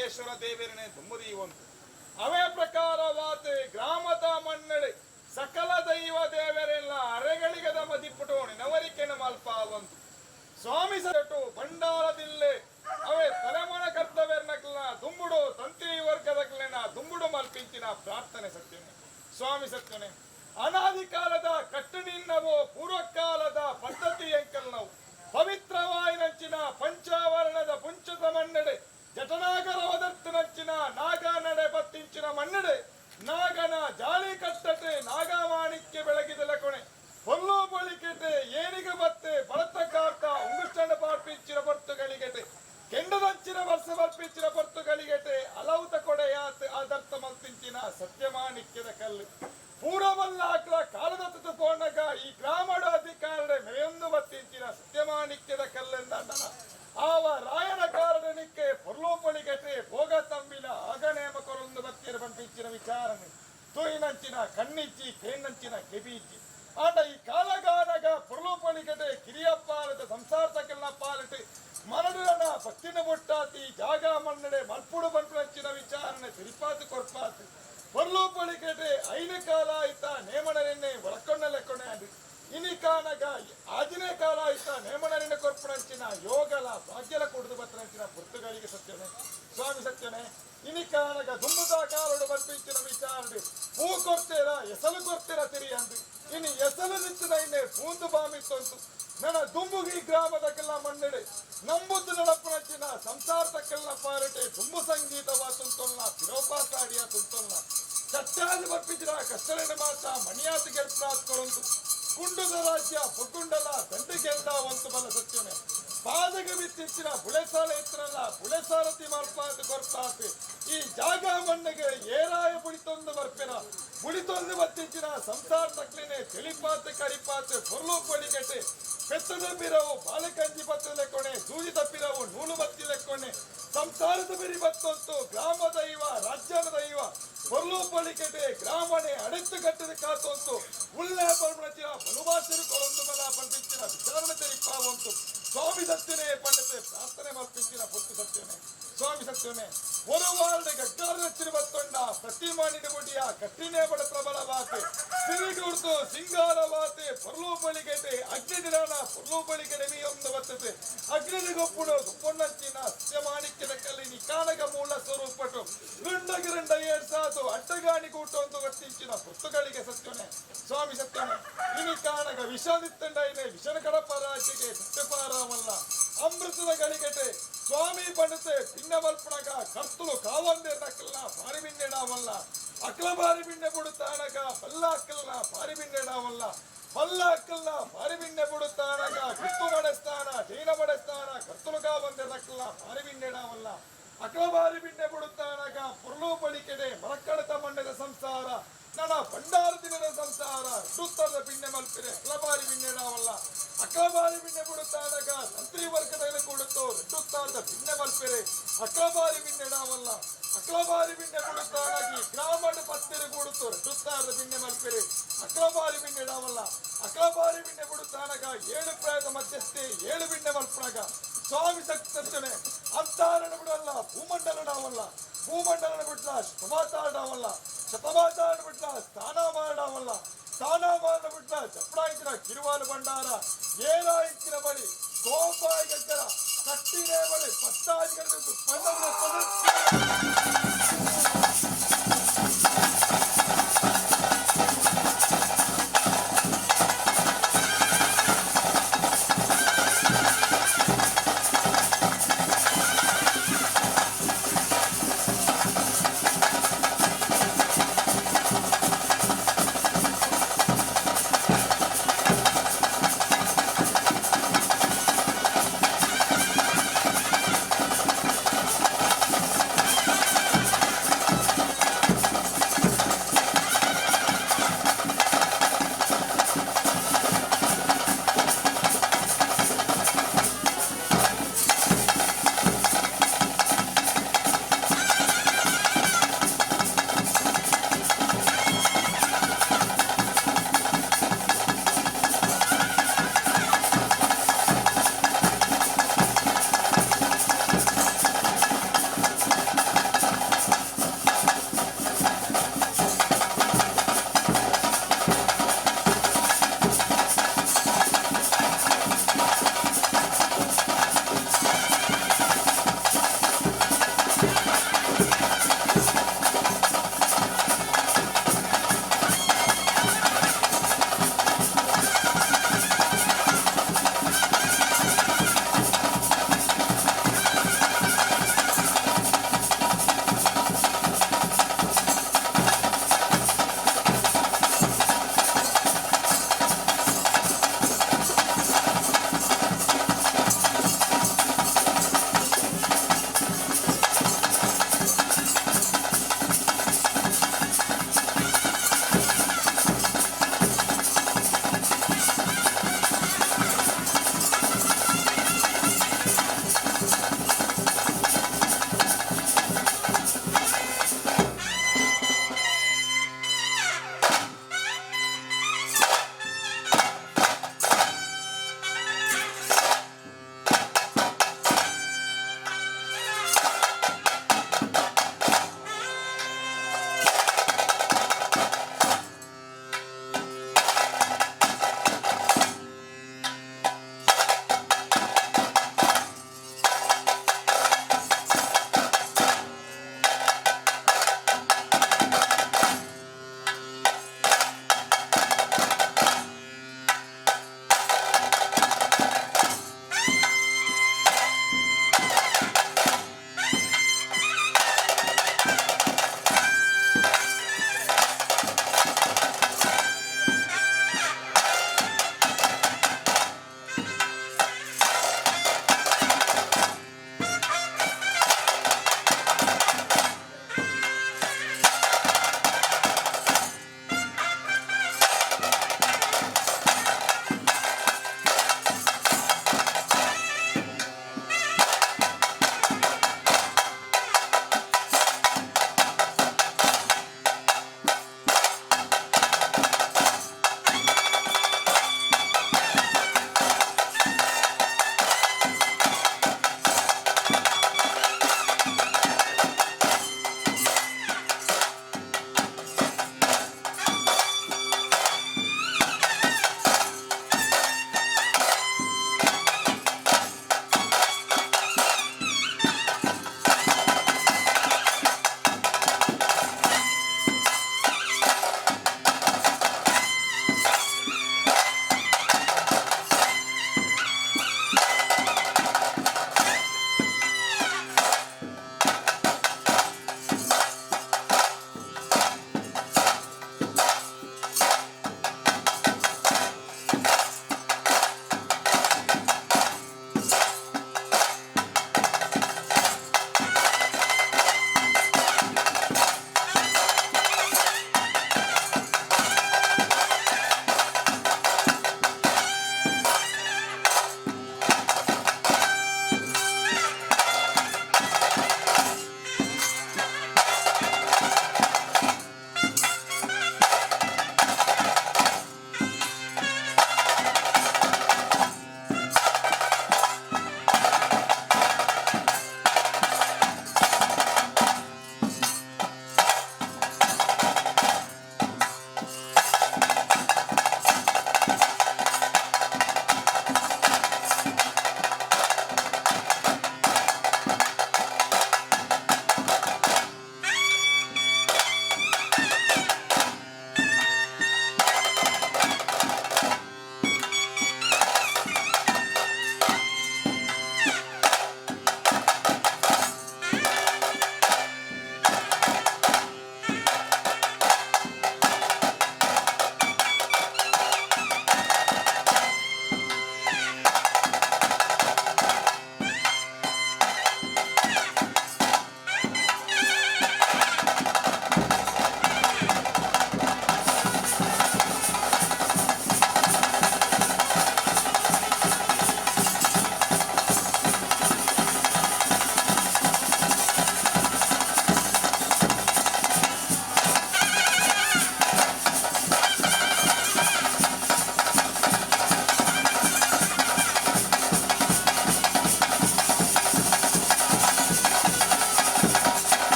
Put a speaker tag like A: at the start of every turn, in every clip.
A: ಲಿಂಗೇಶ್ವರ ದೇವರನ್ನೇ ದುಮ್ಮುದೀವಂತು ಅವೇ ಪ್ರಕಾರವಾದ ಗ್ರಾಮದ ಮನ್ನಡೆ ಸಕಲ ದೈವ ದೇವರೆಲ್ಲ ಅರೆಗಳಿಗದ ಮದಿಪುಟೋಣಿ ನವರಿಕೆನ ಮಲ್ಪಾವಂತು ಸ್ವಾಮಿ ಸರಟು ಭಂಡಾರದಿಲ್ಲೆ ಅವೇ ತಲೆಮನ ಕರ್ತವ್ಯರ್ನಕ್ಲ ದುಂಬುಡು ತಂತ್ರಿ ವರ್ಗದಕ್ಲೆನ ದುಂಬುಡು ಮಲ್ಪಿಂಚಿನ ಪ್ರಾರ್ಥನೆ ಸತ್ಯನೆ ಸ್ವಾಮಿ ಸತ್ಯನೆ ಅನಾದಿ ಕಾಲದ ಕಟ್ಟುನಿನ್ನವು ಪೂರ್ವಕಾಲದ ಪದ್ಧತಿ ಎಂಕಲ್ ನಾವು ಪವಿತ್ರವಾಯಿನಂಚಿನ ಪಂಚಾವರಣದ ಪುಂಚದ ಮನ್ನಡೆ ಜಟನಾಗರ ಒದರ್ತುನಂಚಿನ ನಾಗ ನಡೆ ಬತ್ತಿಂಚಿನ ಮನ್ನಡೆ ನಾಗನ ಜಾಲಿ ಕಟ್ಟಟೆ ನಾಗಮಾಣಿಕ್ಯ ಬೆಳಗಿದಲ ಕೊನೆ ಹೊಲ್ಲು ಬಳಿಕೆಟೆ ಏನಿಗೆ ಬತ್ತೆ ಬಳತ ಕಾರ್ತ ಉಂಗುಷ್ಟಂಡ ಪಾರ್ಪಿಂಚಿನ ಪೊರ್ತುಗಳಿಗೆಟೆ ಕೆಂಡದಂಚಿನ ವರ್ಷ ಬರ್ಪಿಂಚಿನ ಪೊರ್ತುಗಳಿಗೆಟೆ ಅಲೌತ ಕೊಡೆಯಾತ್ ಆದರ್ಥ ಮಲ್ಪಿಂಚಿನ ಸತ್ಯಮಾಣಿಕ್ಯದ ಕಲ್ಲು ಪೂರ್ವವಲ್ಲಾಕ್ಲ ಕಾಲದ ತುತುಪೋಣಗ ಈ ಗ್ರಾಮಡ ಅಧಿಕಾರಡೆ ಮೆರೆಯೊಂದು ಬತ್ತಿಂಚಿನ ಸತ್ಯಮಾಣಿಕ್ಯದ ಕಲ್ಲೆಂದಣ್ಣ ಆವ ರಾಯನ ಕಾರಣಕ್ಕೆ ಪೊರ್ಲೋಪಳಿಗೆಟೆ ಭೋಗ ತಂಬಿನ ಆಗನೇಮ ಕೊರೊಂದು ಬತ್ತಿರ ಪಂಪಿಂಚಿನ ವಿಚಾರಣೆ ತೂಯಿನಂಚಿನ ಕಣ್ಣಿಚ್ಚಿ ಕೇಣ್ಣಂಚಿನ ಕೆಬೀಚಿ ಆಂಡ ಈ ಕಾಲಗಾನಗ ಪೊರ್ಲೋಪಳಿಗೆಟೆ ಕಿರಿಯಪ್ಪಾಲದ ಸಂಸಾರತಕ್ಕೆಲ್ಲ ಪಾಲಟೆ ಮರಡುರನ ಭಕ್ತಿನ ಬೊಟ್ಟಾತಿ ಜಾಗ ಮನ್ನಡೆ ಮಲ್ಪುಡು ಬಂಪಂಚಿನ ವಿಚಾರಣೆ ತಿರುಪಾತು ಕೊರ್ಪಾತು ಪೊರ್ಲೋಪಳಿಗೆಟೆ ಐನ ಕಾಲ ಆಯ್ತ ನೇಮಣನೆನ್ನೆ ಒಳಕೊಂಡಲೆಕ್ಕೊಂಡೆ ಅದು ಇನಿ ಕಾನಗ ಆಜಿನೇ ಕಾಲ ಆಯ್ತ ನೇಮಣನೆನ್ನೆ ಕೊರ್ಪಣಂಚಿನ ಯೋಗಲ ಭಾಗ್ಯಲ ಕುಡಿದು ಬತ್ತನಂಚಿನ ಪುರ್ತಗಳಿಗೆ ಸತ್ಯನೆ ಸ್ವಾಮಿ ಸತ್ಯನೆ ಇನಿ ಕಾನಗ ದುಂಬುದ ಕಾಲಡು ಬರ್ಪಿಂಚಿನ ವಿಚಾರಣೆ ಹೂ ಕೊಡ್ತೀರ ಎಸಲು ಕೊಡ್ತೀರ ತಿರಿ ಅಂದು ಇನಿ ಎಸಲು ನಿಂತಿನ ಇನ್ನೆ ಪೂಂದು ಬಾಮಿತ್ತಂತು ನನ್ನ ದುಂಬುಗಿ ಗ್ರಾಮದಕ್ಕೆಲ್ಲ ಮನ್ನಡೆ ನಂಬುದು ನಡಪನಂಚಿನ ಸಂಸಾರದಕ್ಕೆಲ್ಲ ಪಾರಟೆ ದುಂಬು ಸಂಗೀತವ ತುಂತೊಲ್ಲ ಪಿರೋಪಾಸಾಡಿಯ ತುಂತೊಲ್ಲ ಚಟ್ಟಾದಿ ಬರ್ಪಿಸಿದ ಕಷ್ಟರೇನ ಮಾತ ಮಣಿಯಾತಿ ಗೆಲ್ಪಾತ್ಕೊರಂತು ಕುಂಡುದ ರಾಜ್ಯ ಪುಕ್ಕುಂಡಲ ದಂಡಿಗೆಂದ ಒಂದು ಬಲ ಸತ್ಯನೆ ಪಾದಗ ಬಿತ್ತಿಂಚಿನ ಬುಳೆಸಾಲ ಎತ್ತರಲ್ಲ ಬುಳೆಸಾರತಿ ಮಲ್ಪಾತು ಕೊರ್ಪಾತು ಈ ಜಾಗ ಮಣ್ಣಿಗೆ ಏರಾಯ ಬುಳಿತೊಂದು ಬರ್ಪಿನ ಬುಳಿತೊಂದು ಬತ್ತಿಂಚಿನ ಸಂಸಾರ ತಕ್ಲಿನೇ ತಿಳಿಪಾತು ಕರಿಪಾತು ಹೊರ್ಲು ಬಳಿಗೆಟೆ ಪೆತ್ತದ ಬಿರವು ಬಾಲಕಂಜಿ ಬತ್ತಲೆ ಕೊನೆ ಸೂಜಿ ತಪ್ಪಿರವು ನೂಲು ಬತ್ತಿಲೆ ಕೊನೆ ಸಂಸಾರದ ಬಿರಿ ಬತ್ತಂತು ಗ್ರಾಮ ದೈವ ರಾಜ್ಯದ ದೈವ ಹೊರ್ಲು ಬಳಿಗೆಟೆ ಗ್ರಾಮಣೆ ಅಡೆತ್ತು ಕಟ್ಟದ ಕಾತಂತು ಉಳ್ಳೆ ಬರ್ಮಣಚಿನ ಬಲುಭಾಷರು ಕೊರೊಂದು ಬಲ ಪಂಡಿಂಚಿನ ವಿಚಾರಣೆ ತೆರಿಪಾವಂತು ಸ್ವಾಮಿ ಸತ್ಯನೇ ಪಂಡಿತೆ ಪ್ರಾರ್ಥನೆ ಮಲ್ಪಿಂಚಿನ ಪೊತ್ತು ಸತ್ಯನೇ ಸ್ವಾಮಿ ಸತ್ಯನೇ ಒಂದು ವಾರ್ಡ್ ಗಗ್ಗಾರ ಬತ್ತೊಂಡ ಪ್ರತಿಮಾನಿನ ಗುಡಿಯ ಕಟ್ಟಿನೇ ಬಡ ಪ್ರಬಲವಾತೆ ಸಿರಿಗುರ್ತು ಸಿಂಗಾರವಾತೆ ಪೊರ್ಲು ಬಳಿಗೆಟೆ ಅಗ್ನಿದಿರಾನ ಪೊರ್ಲು ಬಳಿಗೆಡೆ ಮೀಯೊಂದು ಬರ್ತದೆ ಅಗ್ನಿಗೊಪ್ಪುಡು ಪೊನ್ನಂಚಿನ ಸತ್ಯಮಾಣಿಕ್ಯದ ಕಲ್ಲಿನಿ ಕಾನಗ ಮೂಲ ಸ್ವರೂಪಟು ಗುಂಡಗಿರಂಡ ಏರ್ಸಾದು ಅಡ್ಡಗಾಣಿ ಕೂಟೊಂದು ವರ್ತಿಂಚಿನ ಪೊತ್ತುಗಳಿಗೆ ಸತ್ಯನೇ ಸ್ವಾಮಿ ಸತ್ಯನೇ ಇನಿ ಕಾನಗ ವಿಷದಿತ್ತಂಡ ಇದೆ ವಿಷನ ಕಡಪ ರಾಜ್ಯಗೆ ಸತ್ಯಪಾರಾಮಲ್ಲ ಅಮೃತದ ಗಳಿಗೆಟೆ ಸ್ವಾಮಿ ಪಂಡಿತೆ ಭಿನ್ನ ಮಲ್ಪಣಗ ಕರ್ತುಲು ಕಾವಂದೆ ನಕ್ಕಲ್ಲ ಪಾರಿ ಬಿನ್ನೆಡಾವಲ್ಲ ಅಕ್ಲ ಬಾರಿ ಬಿಣ್ಣೆ ಬಿಡುತ್ತಾನಗ ಬಲ್ಲ ಅಕ್ಕಲ್ನ ಪಾರಿ ಬಿನ್ನೆಡಾವಲ್ಲ ಬಲ್ಲ ಅಕ್ಕಲ್ನ ಪಾರಿ ಬಿಣ್ಣೆ ಬಿಡುತ್ತಾನಗ ಕಿತ್ತು ಬಡೆಸ್ತಾನ ಜೈನ ಬಡೆಸ್ತಾನ ಕರ್ತುಲು ಕಾವಂದೆ ನಕ್ಕಲ್ಲ ಪಾರಿ ಬಿನ್ನೆಡಾವಲ್ಲ ಅಕ್ಲ ಬಾರಿ ಬಿಣ್ಣೆ ಬಿಡುತ್ತಾನಗ ಪೊರ್ಲು ಬಳಿಕೆಡೆ ಮರಕ್ಕಡತ ಮಣ್ಣದ ಸಂಸಾರ ನನ್ನ ಭಂಡಾರ ದಿನದ ಸಂಸಾರ ಸುತ್ತದ ಬಿಣ್ಣೆ ಮಲ್ಪಿರೆ ಅಕ್ಲಬಾರಿ ಬಿಣ್ಣೆಡಾವಲ್ಲ ಅಕ್ಲಬಾರಿ ಬಿಣ್ಣೆ ಬಿಡುತ್ತಾನಗ ತಂತ್ರಿ ವರ್ಗದಲ್ಲಿ ಕೊಡುತ್ತೋ ರೆಡ್ಡುತ್ತಾರದ ಬಿಣ್ಣೆ ಮಲ್ಪಿರೆ ಅಕ್ಲಬಾರಿ ಬಿಣ್ಣೆಡಾವಲ್ಲ ಅಕ್ಲಬಾರಿ ಬಿಣ್ಣೆ ಬಿಡುತ್ತಾನಾಗಿ ಗ್ರಾಮದ ಪತ್ತಿರ ಕೂಡುತ್ತೋ ರೆಡ್ಡುತ್ತಾರದ ಬಿಣ್ಣೆ ಮಲ್ಪಿರೆ ಅಕ್ಲಬಾರಿ ಬಿಣ್ಣೆಡಾವಲ್ಲ ಅಕ್ಲಬಾರಿ ಬಿಣ್ಣೆ ಬಿಡುತ್ತಾನಗ 7 ಪ್ರಾಯದ ಮಧ್ಯಸ್ಥೆ 7 ಬಿಣ್ಣೆ ಮಲ್ಪನಾಗ ಸ್ವಾಮಿ ಸತ್ಯನೆ ಅಂತಾರಣ ಬಿಡಲ್ಲ ಭೂಮಂಡಲಡಾವಲ್ಲ ಭೂಮಂಡಲನ ಬಿಡ್ಲ ಶತಮಾತಾಡಾವಲ್ಲ ಶತಮಾತಾಡ ಬಿಡ್ಲ ಸ್ಥಾನ ಮಾಡಾವಲ್ಲ ಸ್ಥಾನ ಮಾಡ ಬಿಡ್ಲ ಚಪ್ಪಡಾಯಿನ ಕಿರುವಾಲು ಭಂಡಾರ ಏನಾಯಿನ ಬಳಿ ಗೋಪಾಯಿ ಗಜ್ಜರ ಕಟ್ಟಿನೇ ಬಳಿ ಪತ್ತಾಜಿಗಳು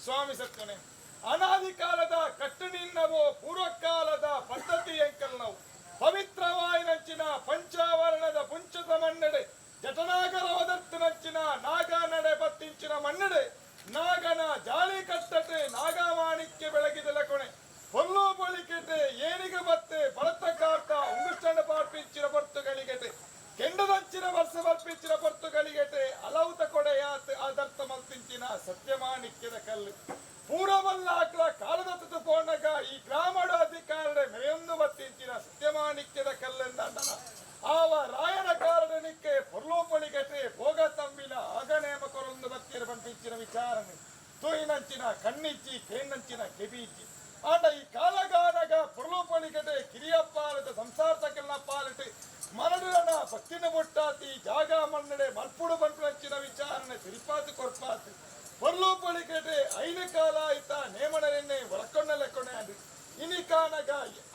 A: ಸ್ವಾಮಿ ಸತ್ಯನೆ ಅನಾದಿ ಕಾಲದ ಕಟ್ಟುನಿನ್ನವು ಪೂರ್ವಕಾಲದ ಪದ್ಧತಿ ಎಂಕಲ್ ನಾವು ಪವಿತ್ರವಾಯಿನಂಚಿನ ಪಂಚಾವರಣದ ಪುಂಚದ ಮಣ್ಣೆಡೆ ಜಟನಾಗರ ಒದರ್ತಿನಂಚಿನ ನಾಗ ನಡೆ ಬತ್ತಿಂಚಿನ ಮಣ್ಣೆಡೆ ನಾಗನ ಜಾಲಿ ಕಟ್ಟಟೆ ನಾಗಮಾಣಿಕ್ಯ ಬೆಳಗಿದಲ ಕೊನೆ ಹೊಲ್ಲು ಬಳಿಕೆಟೆ ಏನಿಗೆ ಬತ್ತೆ ಬಡತ ಕಾರ್ತ ಉಂಗುಷ್ಟಂಡ ಪಾರ್ಪಿಂಚಿನ ಪೊರ್ತುಗಳಿಗೆಟೆ ಕೆಂಡದಂಚಿನ ವರ್ಷ ಬರ್ಪಿಂಚಿನ ಪೊರ್ತುಗಳಿಗೆಟೆ ಅಲೌತ ಕೊಡೆಯಾತ್ ಆದರ್ಥ ಮಲ್ತಿಂಚಿನ ಸತ್ಯಮಾಣಿಕ್ಯದ ಕಲ್ಲು ಪೂರವಲ್ಲ ಆಕ್ಲ ಕಾಲದತ್ತು ಪೋಣಗ ಈ ಗ್ರಾಮಡ ಅಧಿಕಾರಡೆ ಮೆರೆಯೊಂದು ಬತ್ತಿಂಚಿನ ಸತ್ಯಮಾಣಿಕ್ಯದ ಕಲ್ಲೆಂದಣ್ಣ ಆವ ರಾಯನ ಕಾರಣಕ್ಕೆ ಪೊರ್ಲೋಪಳಿಗೆಟೆ ಭೋಗ ತಂಬಿನ ಆಗನೇಮ ಕೊರೊಂದು ಬತ್ತಿರ ಪಂಪಿಂಚಿನ ವಿಚಾರಣೆ ತೂಯಿನಂಚಿನ ಕಣ್ಣಿಚ್ಚಿ ಕೇಣ್ಣಂಚಿನ ಕೆಬೀಚಿ ಆಟ ಈ ಕಾಲಗಾನಗ ಪೊರ್ಲೋಪಳಿಗೆಟೆ ಕಿರಿಯಪ್ಪಾಲದ ಸಂಸಾರತಕ್ಕೆಲ್ಲ ಪಾಲಟೆ ಮರಡಿನ ಭಕ್ತಿನ ಬೊಟ್ಟಾತಿ ಜಾಗ ಮನ್ನಡೆ ಮಲ್ಪುಡು ಬಂಟುನಂಚಿನ ವಿಚಾರಣೆ ತಿರುಪಾತು ಕೊರ್ಪಾತು ಪೊರ್ಲೋಪಳಿಗೆಟೆ ಐದು ಕಾಲ ಆಯ್ತಾ ನೇಮಣನೆನ್ನೆ ಒಳಕೊಂಡ ಲೆಕ್ಕೊಂಡೆ ಅದು ಇನಿ ಕಾನಗ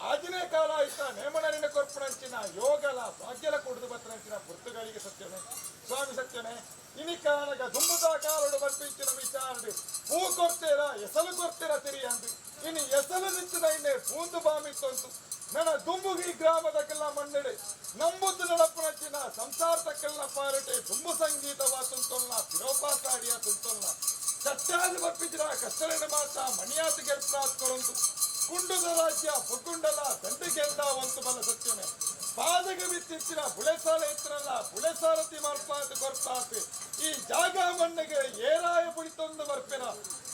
A: ಆದಿನೇ ಕಾಲ ಆಯ್ತಾ ನೇಮಣನೆನ್ನೆ ಕೊರ್ಪುನಂಚಿನ ಯೋಗಲ ಭಾಗ್ಯಲ ಕುಡಿದು ಬತ್ತನಂಚಿನ ಪುರ್ತಗಳಿಗೆ ಸತ್ಯನೆ ಸ್ವಾಮಿ ಸತ್ಯನೆ ಇನಿ ಕಾನಗ ದುಂಬುದ ಕಾಲಡು ಬರ್ಪಿಂಚಿನ ವಿಚಾರಣೆ ಹೂ ಕೊಡ್ತೀರ ಎಸಲು ಕೊಡ್ತೀರ ತಿರಿ ಅಂದು ಇನಿ ಎಸಲು ನಿಂತಿನ ಇನ್ನೆ ಪೂಂದು ಬಾಮಿತ್ತಂತು ನನ್ನ ದುಂಬುಗಿ ಗ್ರಾಮದಕ್ಕೆಲ್ಲ ಮಣ್ಣೆಡೆ ನಂಬುದು ನಡಪುನಂಚಿನ ಸಂಸಾರದಕ್ಕೆಲ್ಲ ಪಾರಟೆ ದುಂಬು ಸಂಗೀತವ ತುಂತೊಲ್ಲ ಪಿರೋಪಾಸಾಡಿಯ ತುಂತೊಲ್ಲ ಸತ್ಯಾದಿ ಬರ್ಪಿಂಚಿನ ಕಷ್ಟರೇನ ಮಾತ ಮಣಿಯಾತಿ ಗೆಲ್ಪ್ರಾತ್ ಕೊರಂತು ಕುಂಡುದ ರಾಜ್ಯ ಪುಕ್ಕುಂಡಲ ದಂಡಿಗೆಂದ ಒಂದು ಬಲ ಸತ್ಯನೆ ಪಾದಗ ಬಿತ್ತಿಂಚಿನ ಬುಳೆಸಾಲ ಎತ್ತರಲ್ಲ ಬುಳೆಸಾರತಿ ಮಲ್ಪಾತ್ ಕೊರ್ಪಾತ್ ಈ ಜಾಗ ಮಣ್ಣಿಗೆ ಏರಾಯ ಬುಡಿತೊಂದು ಬರ್ಪೆನ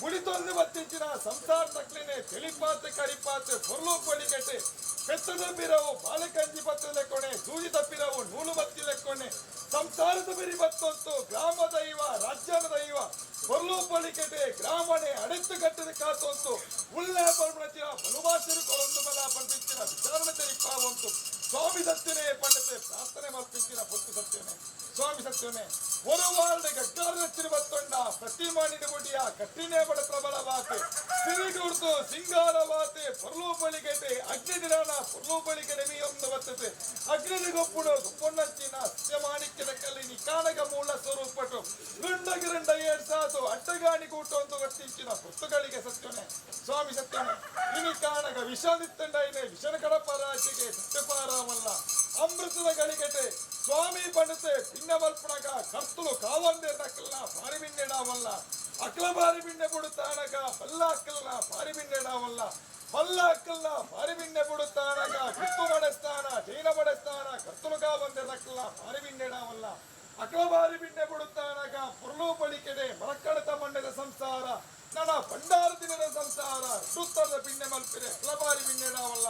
A: ಬುಡಿತೊಂದು ಬತ್ತಿಂಚಿನ ಸಂಸಾರ ತಕ್ಲಿನೆ ತಿಳಿಪಾತ್ ಕರಿಪಾತ್ ಪೊರ್ಲು ಪಡಿಗೆಟೆ ಪೆತ್ತದ ಬಿರವು ಬಾಳೆಕಂಜಿ ಬತ್ತಲೆ ಕೊಣೆ ಸೂಜಿ ತಪ್ಪಿರವು ನೂಲು ಬತ್ತಿ ಲೆಕ್ಕೊಣೆ ಸಂಸಾರದ ಬಿರಿ ಬತ್ತೊಂತು ಗ್ರಾಮ ದೈವ ರಾಜ್ಯದ ದೈವ ಪೊರ್ಲು ಪಳಿಕೆಟೆ ಗ್ರಾಮಣೆ ಅಡೆತ್ತು ಕಟ್ಟದ ಕಾತೊಂತು ಉಳ್ಳೆ ಪರ್ಮಣಚಿನ ಬಲುಭಾಷರು ಕೊರೊಂದು ಬಲ ಪಂಡಿತಿನ ವಿಚಾರಣೆ ತೆರಿಪಾವಂತು ಸ್ವಾಮಿ ಸತ್ಯನೇ ಪಂಡಿತೆ ಪ್ರಾರ್ಥನೆ ಮಲ್ಪಿಂಚಿನ ಪೊತ್ತು ಸತ್ಯನೇ ಸ್ವಾಮಿ ಸತ್ಯನೇ ஒரு வாரட கக்கார திருவத்தொண்ட ಪ್ರತಿಮಾನಿನ ಬುಡಿಯ ಕಟ್ಟಿನೇ ಬಡ ಪ್ರಬಲವಾತೆ ಸಿರಿಗುರ್ತು ಸಿಂಗಾರವಾತೆ ಪೊರ್ಲೋಪಳಿಗೆಟೆ ಅಗ್ನಿದಿರಾನ ಪೊರ್ಲೋಪಳಿಗೆಡೆ ಮೀಯೊಂದು ಬರ್ತದೆ ಅಗ್ನಿಗೊಪ್ಪುಡು ಪೊನ್ನಂಚಿನ ಸತ್ಯಮಾಣಿಕ್ಯದ ಕಲ್ಲಿನಿ ಕಾನಗ ಮೂಲ ಸ್ವರೂಪಟು ಗುಂಡಗಿರಂಡ ಏರ್ಸಾತು ಅಡ್ಡಗಾಣಿ ಕೂಟೊಂದು ವರ್ತಿಂಚಿನ ಪುಸ್ತಗಳಿಗೆ ಸತ್ಯನೆ ಸ್ವಾಮಿ ಸತ್ಯನೆ ಇನಿ ಕಾನಗ ವಿಷಾದಿತ್ತಂಡ ಇದೆ ವಿಷನ ಕಡಪರಾಜಿಗೆ ಸತ್ಯಪಾರಾಮಲ್ಲ ಅಮೃತದ ಗಳಿಗೆಟೆ ಸ್ವಾಮಿ ಪಂಡಿತೆ ಪಿನ್ನ ಮಲ್ಪುಣಗ ಕರ್ತಲು ಕಾವಂದೆ ನಕ್ಕಲ್ಲ ಪಾರಿ ಬಿಂಡೆಡಾವಲ್ಲ ಅಕ್ಲ ಬಾರಿ ಬಿಂಡೆ ಬಿಡುತ್ತಾನಗ ಬಲ್ಲ ಅಕ್ಕಲ್ನ ಪಾರಿ ಬಿಂಡೆಡಾವಲ್ಲ ಬಲ್ಲ ಅಕ್ಕಲ್ನ ಪಾರಿ ಬಿಂಡೆ ಬಿಡುತ್ತಾನಗ ಕಿತ್ತು ಬಡೆಸ್ತಾನ ಜೈನ ಬಡೆಸ್ತಾನ ಕರ್ತಲು ಕಾವಂದೆ ನಕ್ಕಲ್ಲ ಪಾರಿ ಬಿಂಡೆಡಾವಲ್ಲ ಅಕ್ಲ ಬಾರಿ ಬಿಂಡೆ ಬಿಡುತ್ತಾನಗ ಪುರ್ಲು ಬಳಿಕೆಡೆ ಮರಕ್ಕಡತ ಮಂಡ್ಯದ ಸಂಸಾರ ನನ್ನ ಭಂಡಾರ ದಿನದ ಸಂಸಾರ ಸುತ್ತದ ಪಿಂಡೆ ಮಲ್ಪಿರೆ ಅಕ್ಲಬಾರಿ ಬಿಂಡೆಡಾವಲ್ಲ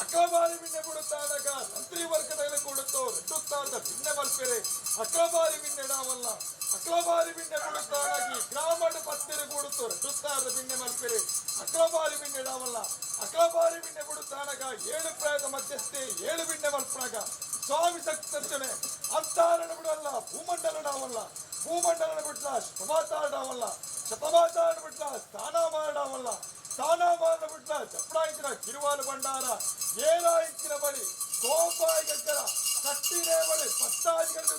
A: ಅಕ್ಲಬಾರಿ ಬಿಂಡೆ ಬಿಡುತ್ತಾನಗ ಮಂತ್ರಿ ವರ್ಗದಲ್ಲಿ ಕೊಡುತ್ತೋ ರೆಟ್ಟುತ್ತಾದ ಪಿಂಡೆ ಮಲ್ಪಿರೆ ಅಕ್ಲಬಾರಿ ಬಿಂಡೆಡಾವಲ್ಲ ಅಕ್ಲಬಾರಿ ಬಿಂಡೆ ಬಿಡುತ್ತಾನಾಗಿ ಗ್ರಾಮದ ಪತ್ತಿರ ಕೊಡುತ್ತೋ ರೆಟ್ಟುತ್ತಾದ ಪಿಂಡೆ ಮಲ್ಪಿರೆ ಅಕ್ಲಬಾರಿ ಬಿಂಡೆಡಾವಲ್ಲ ಅಕ್ಲಬಾರಿ ಬಿಂಡೆ ಬಿಡುತ್ತಾನಗ 7 ಪ್ರಾಯದ ಮಧ್ಯಸ್ಥೆ 7 ಬಿಂಡೆ ಮಲ್ಪನಾಗ ಸ್ವಾಮಿ ಸತ್ಯನೆ ಅಂತಾರಣ ಬಿಡಲ್ಲ ಭೂಮಂಡಲಡಾವಲ್ಲ ಭೂಮಂಡಲನ ಬಿಡ್ಲ ಶತಮಾತಾಡಾವಲ್ಲ ಶತಮಾತಾಡ ಬಿಡ್ಲ ಸ್ಥಾನ ಮಾಡಾವಲ್ಲ ಸ್ಥಾನ ಮಾಡ ಬಿಡ್ಲ ಚಪ್ಪಡಾಯಿನ ಕಿರುವಾಲು ಭಂಡಾರ ಏನಾಯಿನ ಬಳಿ ಕೋಪಾಯಿ ಗಜ್ಜರ ಕಟ್ಟಿನೇ ಬಳಿ ಪತ್ತಾಜಿಗಳು